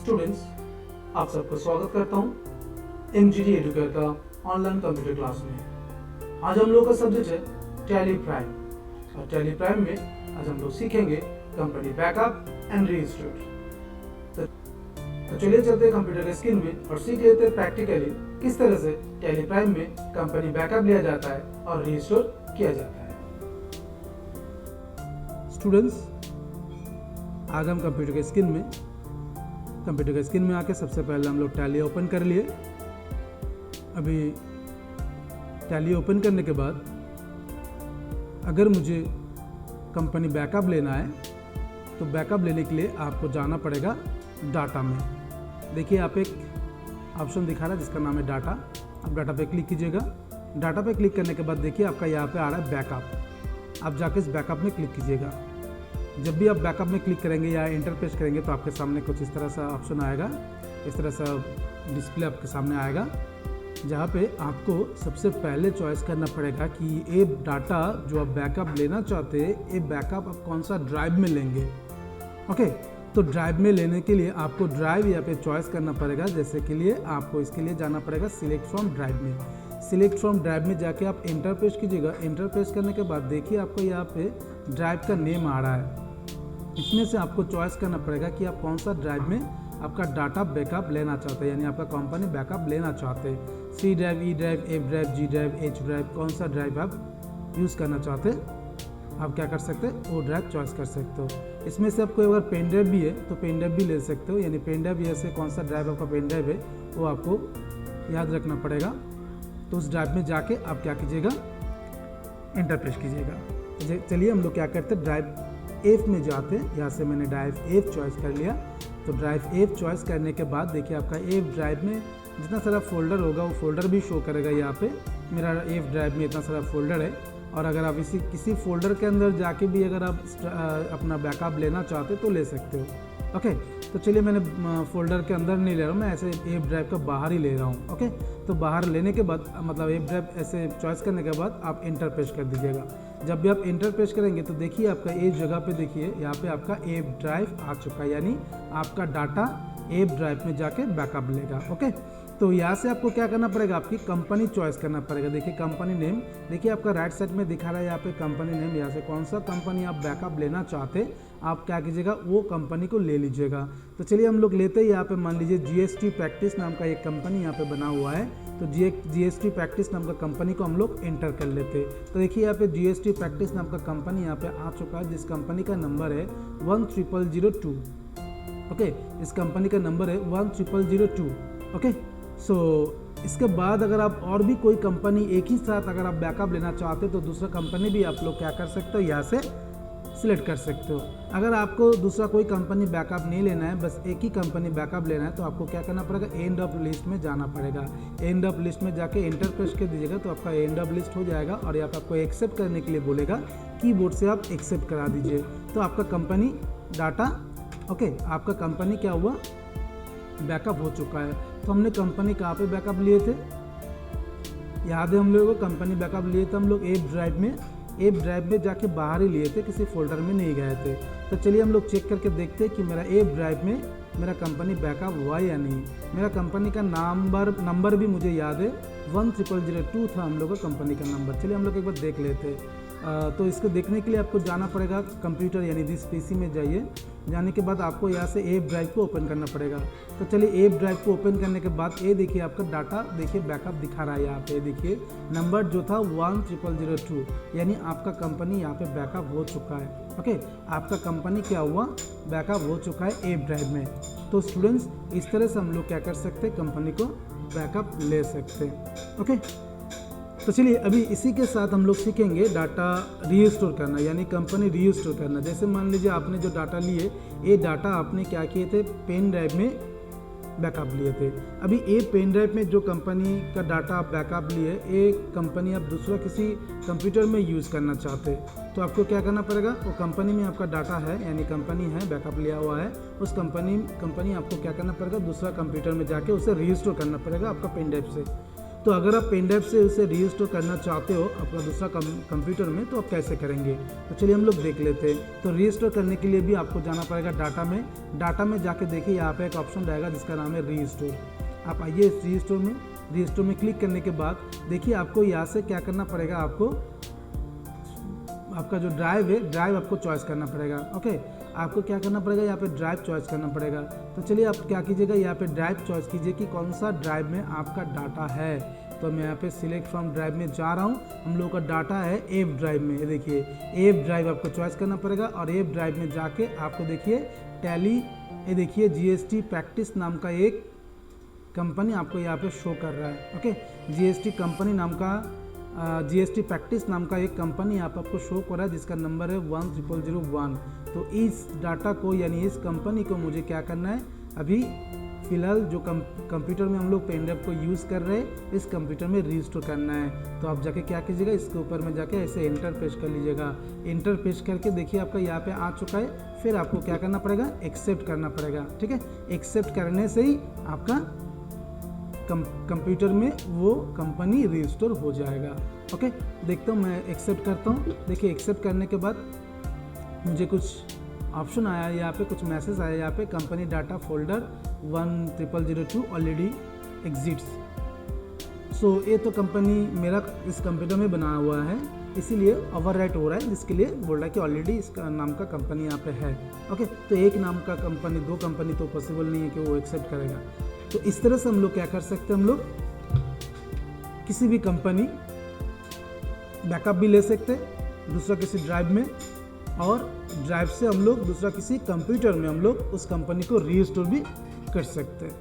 Students, आप सबका स्वागत करता हूं MGD एडुकेयर का ऑनलाइन कंप्यूटर क्लास में। आज हम लोग का सब्जेक्ट है टैली प्राइम और टैली प्राइम में आज हम लोग सीखेंगे कंपनी बैकअप एंड रीस्टोर। तो चलिए चलते हैं कंप्यूटर के स्क्रीन में और सीख लेते हैं प्रैक्टिकली किस तरह से टैली प्राइम में कंपनी बैकअप लिया जाता है और रीस्टोर किया जाता है। स्टूडेंट्स, आज हम कंप्यूटर के स्क्रीन में आके सबसे पहले हम लोग टैली ओपन कर लिए। अभी टैली ओपन करने के बाद अगर मुझे कंपनी बैकअप लेना है तो बैकअप लेने के लिए आपको जाना पड़ेगा डाटा में। देखिए आप एक ऑप्शन दिखा रहा है जिसका नाम है डाटा। आप डाटा पे क्लिक कीजिएगा। डाटा पे क्लिक करने के बाद देखिए आपका यहाँ पे आ रहा है बैकअप। आप जाके इस बैकअप में क्लिक कीजिएगा। जब भी आप बैकअप में क्लिक करेंगे या एंटर प्रेस करेंगे तो आपके सामने कुछ इस तरह सा ऑप्शन आएगा, इस तरह सा डिस्प्ले आपके सामने आएगा, जहाँ पे आपको सबसे पहले चॉइस करना पड़ेगा कि ये डाटा जो आप बैकअप लेना चाहते हैं ये बैकअप आप कौन सा ड्राइव में लेंगे। ओके, तो ड्राइव में लेने के लिए आपको ड्राइव यहाँ पे चॉइस करना पड़ेगा। जैसे के लिए आपको इसके लिए जाना पड़ेगा सिलेक्ट फ्रॉम ड्राइव में। सिलेक्ट फ्रॉम ड्राइव में जाके आप एंटर प्रेस कीजिएगा। एंटर प्रेस करने के बाद देखिए आपको यहाँ पे ड्राइव का नेम आ रहा है। इसमें से आपको चॉइस करना पड़ेगा कि आप कौन सा ड्राइव में आपका डाटा बैकअप लेना चाहते हैं, यानी आपका कंपनी बैकअप लेना चाहते हैं। C drive, E drive, F drive, G drive, H drive, कौन सा ड्राइव आप यूज़ करना चाहते हैं आप क्या कर सकते हैं, वो ड्राइव चॉइस कर सकते हो। इसमें से आपको अगर पेन ड्राइव भी है तो पेन ड्राइव भी ले सकते हो, यानी पेन ड्राइव जैसे कौन सा ड्राइव आपका पेन ड्राइव है वो आपको याद रखना पड़ेगा। तो उस ड्राइव में जाके आप क्या कीजिएगा, एंटर प्रेस कीजिएगा। चलिए हम लोग क्या करते हैं, ड्राइव एफ में जाते हैं। यहाँ से मैंने ड्राइव एफ चॉइस कर लिया। तो ड्राइव एफ चॉइस करने के बाद देखिए आपका एफ ड्राइव में जितना सारा फोल्डर होगा वो फोल्डर भी शो करेगा। यहाँ पे मेरा एफ ड्राइव में इतना सारा फोल्डर है। और अगर आप किसी फोल्डर के अंदर जाके भी अगर आप अपना बैकअप लेना चाहते तो ले सकते हो। ओके, तो चलिए मैंने फोल्डर के अंदर नहीं ले रहा हूँ, मैं ऐसे एफ ड्राइव का बाहर ही ले रहा हूँ। ओके, तो बाहर लेने के बाद मतलब एफ ड्राइव ऐसे चॉइस करने के बाद आप एंटर प्रेस कर दीजिएगा। जब भी आप एंटर प्रेस करेंगे तो देखिए आपका एक जगह पे देखिए यहाँ पे आपका एफ ड्राइव आ चुका है, यानी आपका डाटा एफ ड्राइव में जाके बैकअप लेगा। ओके, तो यहाँ से आपको क्या करना पड़ेगा, आपकी कंपनी चॉइस करना पड़ेगा। देखिए कंपनी नेम, देखिए आपका राइट साइड में दिखा रहा है यहाँ पे कंपनी नेम। यहाँ से कौन सा कंपनी आप बैकअप लेना चाहते आप क्या कीजिएगा, वो कंपनी को ले लीजिएगा। तो चलिए हम लोग लेते हैं यहाँ पे, मान लीजिए GST प्रैक्टिस नाम का एक कंपनी यहाँ पे बना हुआ है। तो GST प्रैक्टिस नाम का कंपनी को हम लोग एंटर कर लेते हैं। तो देखिए यहाँ पे GST प्रैक्टिस नाम का कंपनी यहाँ पे आ चुका है, जिस कंपनी का नंबर है 10002। ओके, इस कंपनी का नंबर है 10002। ओके, सो इसके बाद अगर आप और भी कोई कंपनी एक ही साथ अगर आप बैकअप लेना चाहते हो तो दूसरा कंपनी भी आप लोग क्या कर सकते हो, यहाँ से सिलेक्ट कर सकते हो। अगर आपको दूसरा कोई कंपनी बैकअप नहीं लेना है, बस एक ही कंपनी बैकअप लेना है, तो आपको क्या करना पड़ेगा, एंड ऑफ लिस्ट में जाना पड़ेगा। एंड ऑफ लिस्ट में जाके एंटर प्रेस कर दीजिएगा तो आपका एंड ऑफ लिस्ट हो जाएगा। और यहाँ पे आपको एक्सेप्ट करने के लिए बोलेगा, कीबोर्ड से आप एक्सेप्ट करा दीजिए। तो आपका कंपनी डाटा आपका कंपनी क्या हुआ, बैकअप हो चुका है। तो हमने कंपनी कहाँ पे बैकअप लिए थे, याद है हम लोगों को कंपनी बैकअप लिए थे हम लोग एफ ड्राइव में जाके बाहर ही लिए थे, किसी फोल्डर में नहीं गए थे। तो चलिए हम लोग चेक करके देखते हैं कि मेरा एफ ड्राइव में मेरा कंपनी बैकअप हुआ या नहीं। मेरा कंपनी का नंबर भी मुझे याद है, 10002 था हम लोग का कंपनी का नंबर। चलिए हम लोग एक बार देख लेते हैं। तो इसको देखने के लिए आपको जाना पड़ेगा कंप्यूटर यानी दिस PC में जाइए। जाने के बाद आपको यहाँ से एफ ड्राइव को ओपन करना पड़ेगा। तो चलिए एफ ड्राइव को ओपन करने के बाद ये देखिए आपका डाटा देखिए बैकअप दिखा रहा है। यहाँ पे देखिए नंबर जो था 10002, यानी आपका कंपनी यहाँ पे बैकअप हो चुका है। ओके, आपका कंपनी क्या हुआ, बैकअप हो चुका है एफ ड्राइव में। तो स्टूडेंट्स, इस तरह से हम लोग क्या कर सकते हैं, कंपनी को बैकअप ले सकते हैं। ओके, तो चलिए अभी इसी के साथ हम लोग सीखेंगे डाटा रीस्टोर करना, यानी कंपनी रीस्टोर करना। जैसे मान लीजिए आपने जो डाटा लिए, ये डाटा आपने क्या किए थे, पेन ड्राइव में बैकअप लिए थे। अभी ये पेन ड्राइव में जो कंपनी का डाटा आप बैकअप लिए, ये कंपनी आप दूसरा किसी कंप्यूटर में यूज़ करना चाहते तो आपको क्या करना पड़ेगा, वो कंपनी में आपका डाटा है यानी कंपनी है बैकअप लिया हुआ है, उस कंपनी आपको क्या करना पड़ेगा, दूसरा कंप्यूटर में जाके उसे रीस्टोर करना पड़ेगा आपका पेन ड्राइव से। तो अगर आप पेन ड्राइव से उसे रीस्टोर करना चाहते हो अपना दूसरा कंप्यूटर में, तो आप कैसे करेंगे, तो चलिए हम लोग देख लेते हैं। तो रीस्टोर करने के लिए भी आपको जाना पड़ेगा डाटा में जाके देखिए यहाँ पे एक ऑप्शन रहेगा जिसका नाम है रीस्टोर। आप आइए इस रीस्टोर में क्लिक करने के बाद देखिए आपको यहाँ से क्या करना पड़ेगा, आपका जो ड्राइव आपको चॉइस करना पड़ेगा। ओके, आपको क्या करना पड़ेगा, यहाँ पे ड्राइव चॉइस करना पड़ेगा। तो चलिए आप क्या कीजिएगा, यहाँ पे ड्राइव चॉइस कीजिए कि कौन सा ड्राइव में आपका डाटा है। तो मैं यहाँ पे सिलेक्ट फ्रॉम ड्राइव में जा रहा हूँ, हम लोगों का डाटा है एफ ड्राइव में। ये देखिए एफ ड्राइव आपको चॉइस करना पड़ेगा और एफ ड्राइव में जाके आपको देखिए टैली, ये देखिए GST प्रैक्टिस नाम का एक कंपनी आपको यहाँ पे शो कर रहा है। ओके, GST प्रैक्टिस नाम का एक कंपनी यहाँ पर आपको शो कर रहा है जिसका नंबर है 10001। तो इस डाटा को यानी इस कंपनी को मुझे क्या करना है, अभी फ़िलहाल जो कंप्यूटर में हम लोग पेन ड्राइव को यूज़ कर रहे हैं इस कंप्यूटर में रीस्टोर करना है। तो आप जाके क्या कीजिएगा, इसके ऊपर में जाके ऐसे एंटर प्रेस कर लीजिएगा। एंटर प्रेस करके देखिए आपका यहाँ पे आ चुका है। फिर आपको क्या करना पड़ेगा, एक्सेप्ट करना पड़ेगा। ठीक है, एक्सेप्ट करने से ही आपका कंप्यूटर में वो कंपनी रीस्टोर हो जाएगा। ओके, देखता हूँ, मैं एक्सेप्ट करता हूँ। देखिए एक्सेप्ट करने के बाद मुझे कुछ ऑप्शन आया यहाँ पे, कुछ मैसेज आया यहाँ पे, company data folder 1002 already exists. So ये तो कंपनी मेरा इस कंप्यूटर में बना हुआ है, इसीलिए ओवरराइट हो रहा है, जिसके लिए बोल रहा है कि ऑलरेडी इसका नाम का कंपनी यहाँ पे है। ओके, तो एक नाम का कंपनी, दो कंपनी तो पॉसिबल नहीं है कि वो एक्सेप्ट करेगा। तो इस तरह से हम लोग क्या कर सकते हैं, हम लोग किसी भी कंपनी बैकअप भी ले सकते हैं दूसरा किसी ड्राइव में, और ड्राइव से हम लोग दूसरा किसी कंप्यूटर में हम लोग उस कंपनी को रीस्टोर भी कर सकते हैं।